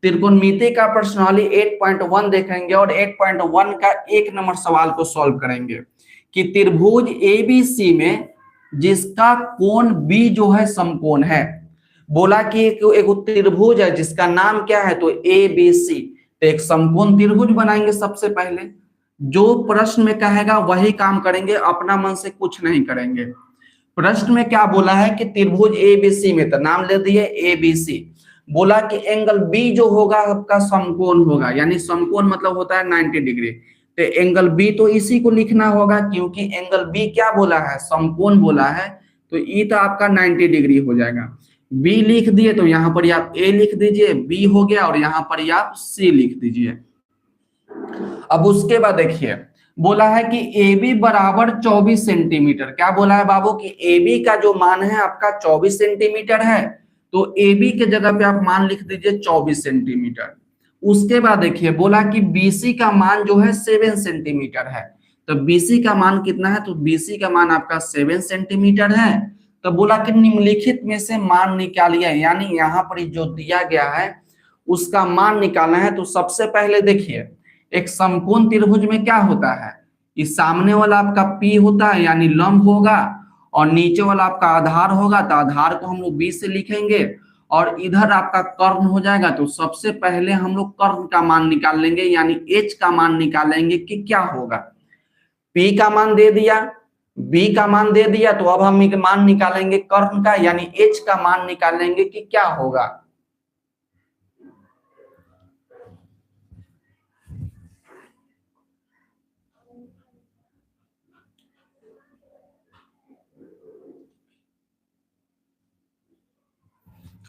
त्रिकोणमिति का प्रश्नावली 8.1 देखेंगे और 8.1 का 1 नंबर सवाल को सॉल्व करेंगे कि त्रिभुज एबीसी में जिसका कोण बी जो है समकोण है। बोला कि एक त्रिभुज है जिसका नाम क्या है, तो एबीसी। तो एक समकोण त्रिभुज बनाएंगे सबसे पहले। जो प्रश्न में कहेगा वही काम करेंगे, अपना मन से कुछ नहीं करेंगे। प्रश्न में क्या बोला है कि त्रिभुज एबीसी में, तो नाम ले दिए एबीसी। बोला कि एंगल बी जो होगा आपका समकोण होगा, यानी समकोण मतलब होता है 90 डिग्री। तो एंगल बी तो इसी को लिखना होगा, क्योंकि एंगल बी क्या बोला है, समकोण बोला है। तो ई तो आपका 90 डिग्री हो जाएगा। बी लिख दिए तो यहाँ पर आप ए लिख दीजिए, बी हो गया, और यहाँ पर आप सी लिख दीजिए। अब उसके बाद देखिए बोला है कि AB बराबर 24 सेंटीमीटर। क्या बोला है बाबू कि AB का जो मान है आपका 24 सेंटीमीटर है। तो AB के जगह पे आप मान लिख दीजिए 24 सेंटीमीटर। उसके बाद देखिए बोला कि BC का मान जो है 7 सेंटीमीटर है। तो BC का मान कितना है, तो BC का मान आपका 7 सेंटीमीटर है। तो बोला कि निम्नलिखित में से मान निकालिए, यानी यहाँ पर जो दिया गया है उसका मान निकालना है। तो सबसे पहले देखिए एक समकोण त्रिभुज में क्या होता है, इस सामने वाला आपका P होता है यानी लंब होगा, और नीचे वाला आपका आधार होगा। तो आधार को हम लोग B से लिखेंगे, और इधर आपका कर्ण हो जाएगा। तो सबसे पहले हम लोग कर्ण का मान निकाल लेंगे, यानी H का मान निकालेंगे कि क्या होगा। P का मान दे दिया, B का मान दे दिया, तो अब हम मान निकालेंगे कर्ण का, यानी H का मान निकालेंगे कि क्या होगा।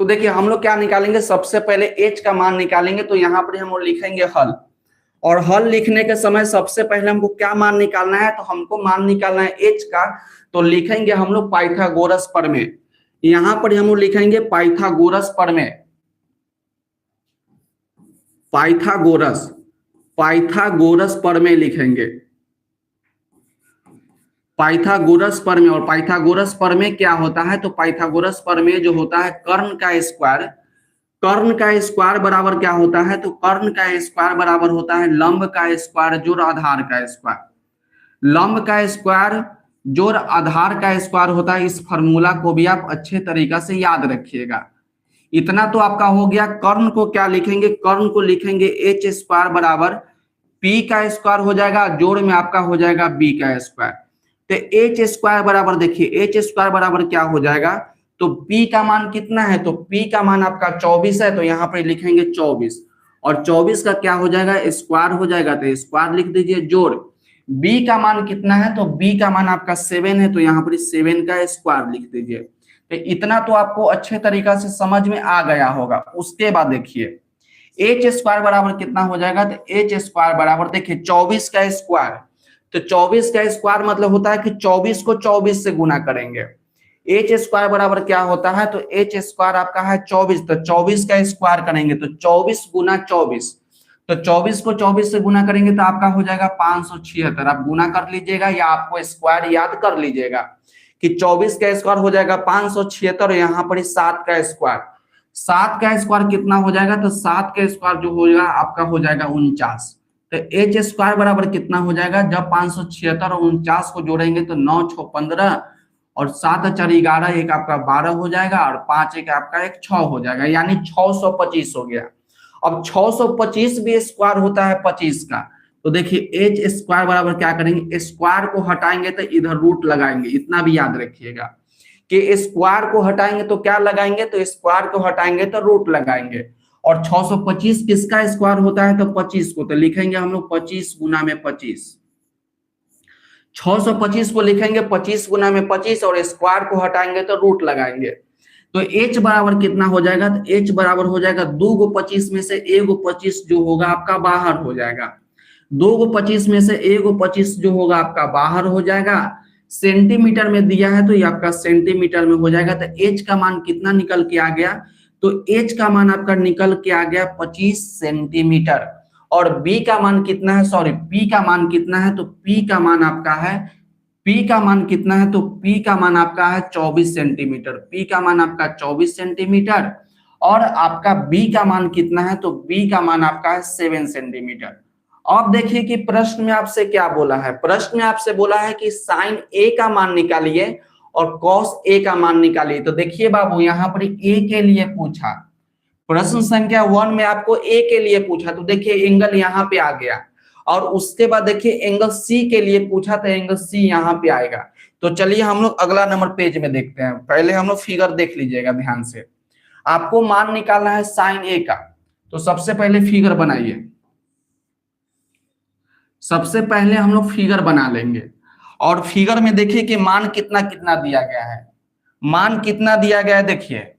तो देखिए हम लोग क्या निकालेंगे, सबसे पहले H का मान निकालेंगे। तो यहाँ पर हम लोग लिखेंगे हल, और हल लिखने के समय सबसे पहले हमको क्या मान निकालना है, तो हमको मान निकालना है H का। तो लिखेंगे हम लोग पाइथागोरस प्रमेय। यहाँ पर हम लोग लिखेंगे पाइथागोरस प्रमेय, पाइथागोरस पाइथागोरस प्रमेय लिखेंगे, पाइथागोरस प्रमेय। और पाइथागोरस प्रमेय क्या होता है, तो पाइथागोरस प्रमेय जो होता है कर्ण का स्क्वायर, कर्ण का स्क्वायर बराबर क्या होता है, तो कर्ण का स्क्वायर बराबर होता है लंब का स्क्वायर जोड़ आधार का स्क्वायर। लंब का स्क्वायर जोड़ आधार का स्क्वायर होता है। इस फार्मूला को भी आप अच्छे तरीका से याद रखिएगा। इतना तो आपका हो गया। कर्ण को क्या लिखेंगे, कर्ण को लिखेंगे एच स्क्वायर बराबर पी का स्क्वायर हो जाएगा, जोड़ में आपका हो जाएगा बी का स्क्वायर। तो एच स्क्वायर बराबर देखिए, एच स्क्वायर बराबर क्या हो जाएगा, तो P का मान कितना है, तो P का मान आपका 24 है। तो यहाँ पर लिखेंगे 24, और 24 का क्या हो जाएगा, स्क्वायर हो जाएगा। तो स्क्वायर लिख दीजिए, जोड़ B का मान कितना है, तो B का मान आपका 7 है। तो यहाँ पर 7 का स्क्वायर लिख दीजिए। तो इतना तो आपको अच्छे तरीका से समझ में आ गया होगा। उसके बाद देखिए एच स्क्वायर बराबर कितना हो जाएगा, तो एच स्क्वायर बराबर देखिए 24 का स्क्वायर। तो 24 का स्क्वायर मतलब होता है कि 24 को 24 से गुना करेंगे। एच स्क्वायर बराबर क्या होता है, तो एच स्क्वायर आपका है 24। तो 24 का स्क्वायर करेंगे तो 24 गुना 24। तो 24 को 24 से गुना करेंगे तो आपका हो जाएगा 576। आप गुना कर लीजिएगा या आपको स्क्वायर याद कर लीजिएगा कि 24 का स्क्वायर हो जाएगा 576। यहाँ पर 7 का स्क्वायर, 7 का स्क्वायर कितना हो जाएगा, तो 7 का स्क्वायर जो होगा आपका हो जाएगा 49। तो एच स्क्वायर बराबर कितना हो जाएगा, जब 576 और 49 को जोड़ेंगे तो 9 6 15, और 7 4 11, एक आपका 12 हो जाएगा, और 5 एक आपका एक 6 हो जाएगा, यानी 625 हो गया। अब 625 भी स्क्वायर होता है 25 का। तो देखिए एच स्क्वायर बराबर क्या करेंगे, स्क्वायर को हटाएंगे तो इधर रूट लगाएंगे। इतना भी याद रखिएगा कि स्क्वायर को हटाएंगे तो क्या लगाएंगे, तो स्क्वायर को हटाएंगे तो रूट लगाएंगे। और 625 किसका स्क्वायर होता है, तो 25 को। तो लिखेंगे हम लोग 25 गुना में 25। 625 को लिखेंगे 25 गुना में 25, और स्क्वायर को हटाएंगे तो रूट लगाएंगे। तो h बराबर कितना हो जाएगा, तो h बराबर हो जाएगा 2 को 25 में से 1 को 25 जो होगा आपका बाहर हो जाएगा। 2 को 25 में से 1 को 25 जो होगा आपका बाहर हो जाएगा। सेंटीमीटर में दिया है तो ये आपका सेंटीमीटर में हो जाएगा। तो h का मान कितना निकल के आ गया, तो h का मान आपका निकल के आ गया 25 सेंटीमीटर। और b का मान कितना है, सॉरी p का मान कितना है, तो p का मान आपका है, P का मान कितना है, तो P का मान आपका है 24 सेंटीमीटर। P का मान आपका 24 सेंटीमीटर। और आपका बी का मान कितना है, तो बी का मान आपका है 7 सेंटीमीटर। अब देखिए कि प्रश्न में आपसे क्या बोला है, प्रश्न में आपसे बोला है कि साइन ए का मान निकालिए और कॉस ए का मान निकालिए। तो देखिए बाबू यहाँ पर ए के लिए पूछा, प्रश्न संख्या 1 में आपको ए के लिए पूछा, तो देखिए एंगल यहाँ पे आ गया। और उसके बाद देखिए एंगल सी के लिए पूछा, तो एंगल सी यहाँ पे आएगा। तो चलिए हम लोग अगला नंबर पेज में देखते हैं। पहले हम लोग फिगर देख लीजिएगा ध्यान से। आपको मान निकालना है साइन ए का, तो सबसे पहले फिगर बनाइए। सबसे पहले हम लोग फिगर बना लेंगे और फिगर में देखिए कि मान कितना कितना दिया गया है। मान कितना दिया गया है, देखिए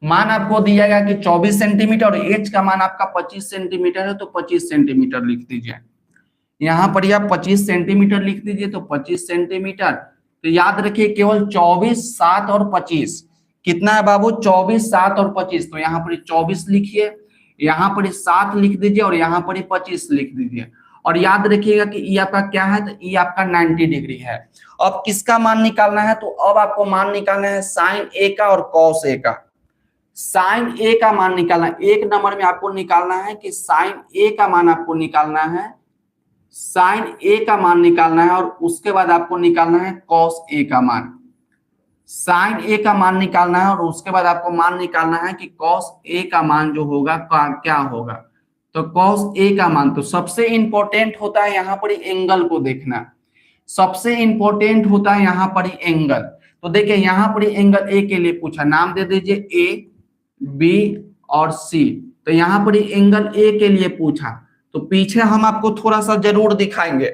मान आपको दिया गया कि 24 सेंटीमीटर और एच का मान आपका 25 सेंटीमीटर है, तो 25 सेंटीमीटर लिख दीजिए। यहां पर आप 25 सेंटीमीटर लिख दीजिए, तो 25 सेंटीमीटर। तो याद रखिए केवल 24, 7 और 25 कितना है बाबू, 24, 7 और 25। तो यहाँ पर 24 लिखिए, यहाँ पर 7 लिख दीजिए और यहाँ पर 25 लिख दीजिए। और याद रखिएगा कि ये आपका क्या है, तो ये आपका 90 डिग्री है। अब किसका मान निकालना है, तो अब आपको मान निकालना है साइन ए का और कॉस ए का। साइन ए का मान निकालना है, एक नंबर में आपको निकालना है कि साइन ए का मान आपको निकालना है, साइन ए का मान निकालना है। और उसके बाद आपको निकालना है कॉस ए का मान। साइन ए का मान निकालना है और उसके बाद आपको मान निकालना है कि कॉस ए का मान जो होगा क्या होगा, तो कॉस ए का मान। तो सबसे इंपॉर्टेंट होता है यहाँ पर एंगल को देखना, सबसे इंपॉर्टेंट होता है यहाँ पर एंगल। तो देखिए यहाँ पर एंगल ए के लिए पूछा, नाम दे दीजिए ए, बी और सी। तो यहाँ पर एंगल ए के लिए पूछा, तो पीछे हम आपको थोड़ा सा जरूर दिखाएंगे,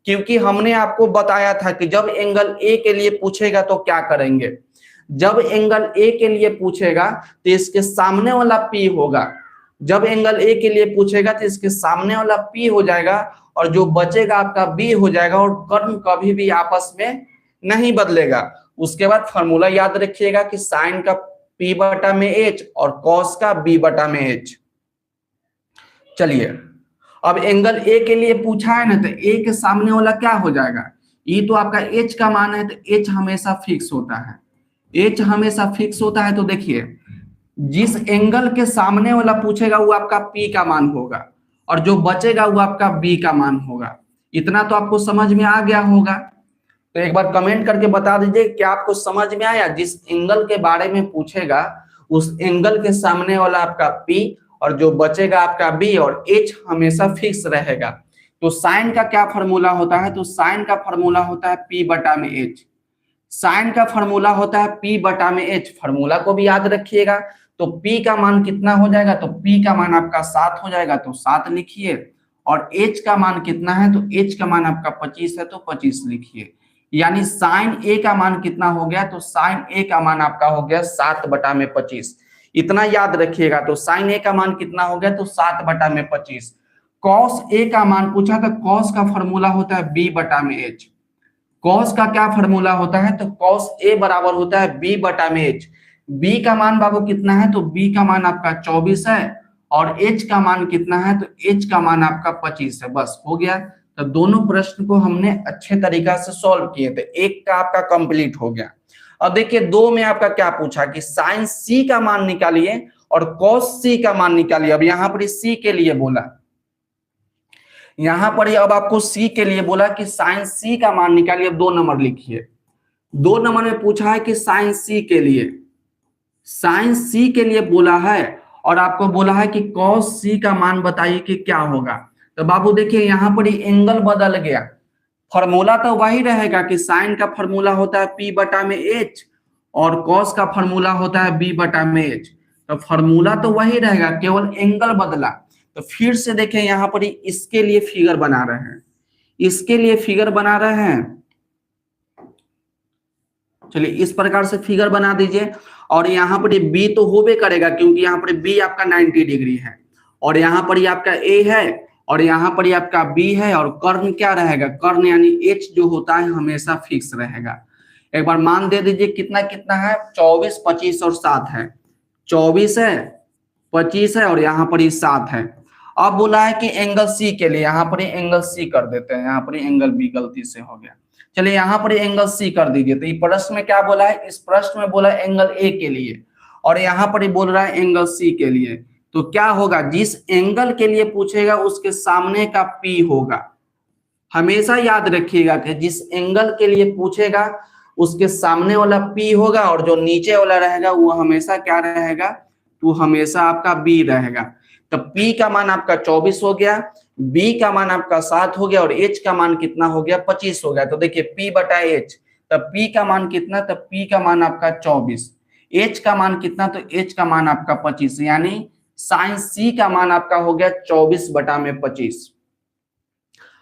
क्योंकि हमने आपको बताया था कि जब एंगल ए के लिए पूछेगा तो क्या करेंगे। जब एंगल ए के लिए पूछेगा तो इसके सामने वाला पी होगा, जब एंगल ए के लिए पूछेगा तो इसके सामने वाला पी हो जाएगा और जो बचेगा आपका बी हो जाएगा। और कर्ण कभी भी आपस में नहीं बदलेगा। उसके बाद फॉर्मूला याद रखिएगा कि साइन का पी बटा में एच और कॉस का बी बटा में एच। चलिए अब एंगल ए के लिए पूछा है ना, तो ए के सामने वाला क्या हो जाएगा, ये तो आपका एच का मान है, तो एच हमेशा फिक्स होता है, एच हमेशा फिक्स होता है। तो देखिए जिस एंगल के सामने वाला पूछेगा वो आपका पी का मान होगा और जो बचेगा वो आपका बी का मान होगा। इतना तो आपको समझ में आ गया होगा। तो एक बार कमेंट करके बता दीजिए क्या आपको समझ में आया। जिस एंगल के बारे में पूछेगा उस एंगल के सामने वाला आपका पी और जो बचेगा आपका बी और एच हमेशा फिक्स रहेगा। तो साइन का क्या फॉर्मूला होता है, तो साइन का फॉर्मूला होता है पी बटा में एच। साइन का फॉर्मूला होता है पी बटा में एच, फॉर्मूला को भी याद रखिएगा। तो पी का मान कितना हो जाएगा, तो पी का मान आपका 7 हो जाएगा, तो 7 लिखिए। और एच का मान कितना है, तो एच का मान आपका 25 है, तो 25 लिखिए। यानी साइन ए का मान कितना हो गया, तो साइन ए का मान आपका हो गया 7 बटा में 25। इतना याद रखिएगा। तो साइन ए का मान कितना हो गया, तो 7 बटा में 25। कॉस ए का मान पूछा, तो कॉस का फॉर्मूला होता है बी बटा में एच। कॉस का क्या फॉर्मूला होता है, तो कॉस ए बराबर होता है बी बटा में एच। बी का मान बाबू कितना है, तो बी का मान आपका 24 है और एच का मान कितना है, तो एच का मान आपका 25 है। बस हो गया। तो दोनों प्रश्न को हमने अच्छे तरीका से सॉल्व किए थे, एक का आपका कंप्लीट हो गया। अब देखिए 2 में आपका क्या पूछा कि साइन सी का मान निकालिए और कॉस सी का मान निकालिए। अब यहाँ पर सी के लिए बोला, यहाँ पर अब आपको सी के लिए बोला कि साइन सी का मान निकालिए। अब 2 नंबर लिखिए। 2 नंबर में पूछा है कि साइन सी के लिए, साइन सी के लिए बोला है और आपको बोला है कि कॉस सी का मान बताइए कि क्या होगा। तो बाबू देखिए यहाँ पर एंगल बदल गया, फॉर्मूला तो वही रहेगा कि साइन का फॉर्मूला होता है पी बटा में एच और कॉस का फॉर्मूला होता है बी बटा में एच। तो फॉर्मूला तो वही रहेगा, केवल एंगल बदला। तो फिर से देखें यहाँ पर इसके लिए फिगर बना रहे हैं, इसके लिए फिगर बना रहे हैं। चलिए इस प्रकार से फिगर बना दीजिए। और यहाँ पर बी तो होबे करेगा क्योंकि यहाँ पर बी आपका 90 डिग्री है और यहाँ पर आपका ए है और यहाँ पर आपका बी है। और कर्ण क्या रहेगा, कर्ण यानी एच जो होता है हमेशा फिक्स रहेगा। एक बार मान दे दीजिए कितना कितना है, 24, 25 और 7 है। 24 है, 25 है और यहाँ पर 7 है। अब बोला है कि एंगल सी के लिए, यहाँ पर एंगल सी कर देते हैं, यहाँ पर एंगल बी गलती से हो गया, चलिए यहाँ पर एंगल सी कर दीजिए। तो ये प्रश्न में क्या बोला है, इस प्रश्न में बोला एंगल ए के लिए और यहाँ पर बोल रहा है एंगल सी के लिए। तो क्या होगा, जिस एंगल के लिए पूछेगा उसके सामने का पी होगा। हमेशा याद रखिएगा कि जिस एंगल के लिए पूछेगा उसके सामने वाला पी होगा और जो नीचे वाला रहेगा वो हमेशा क्या रहेगा, तो हमेशा आपका बी रहेगा। तो पी का मान आपका 24 हो गया, बी का मान आपका 7 हो गया और एच का मान कितना हो गया, 25 हो गया। तो देखिए पी बटा एच, तब पी का मान कितना, तब पी का मान आपका 24, एच का मान कितना, तो एच का मान आपका 25, यानी साइन सी का मान आपका हो गया 24 बटा में 25।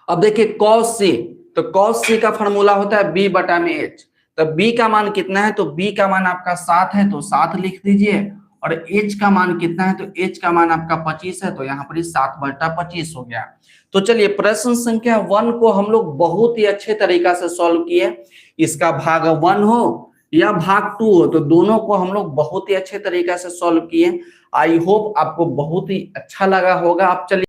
अब देखिए कॉस सी, तो कॉस सी का फॉर्मूला होता है बी बटा में एच। तो बी का मान कितना है, तो बी का मान आपका 7 है तो 7 लिख दीजिए और एच का मान कितना है, तो एच का मान आपका 25 है तो यहाँ पर 7 बटा 25 हो गया। तो चलिए प्रश्न संख्या 1 को हम लोग बहुत ही अच्छे तरीका से सॉल्व किए। इसका भाग 1 हो या भाग 2 हो, तो दोनों को हम लोग बहुत ही अच्छे तरीका से सॉल्व किए। आई होप आपको बहुत ही अच्छा लगा होगा। आप चलिए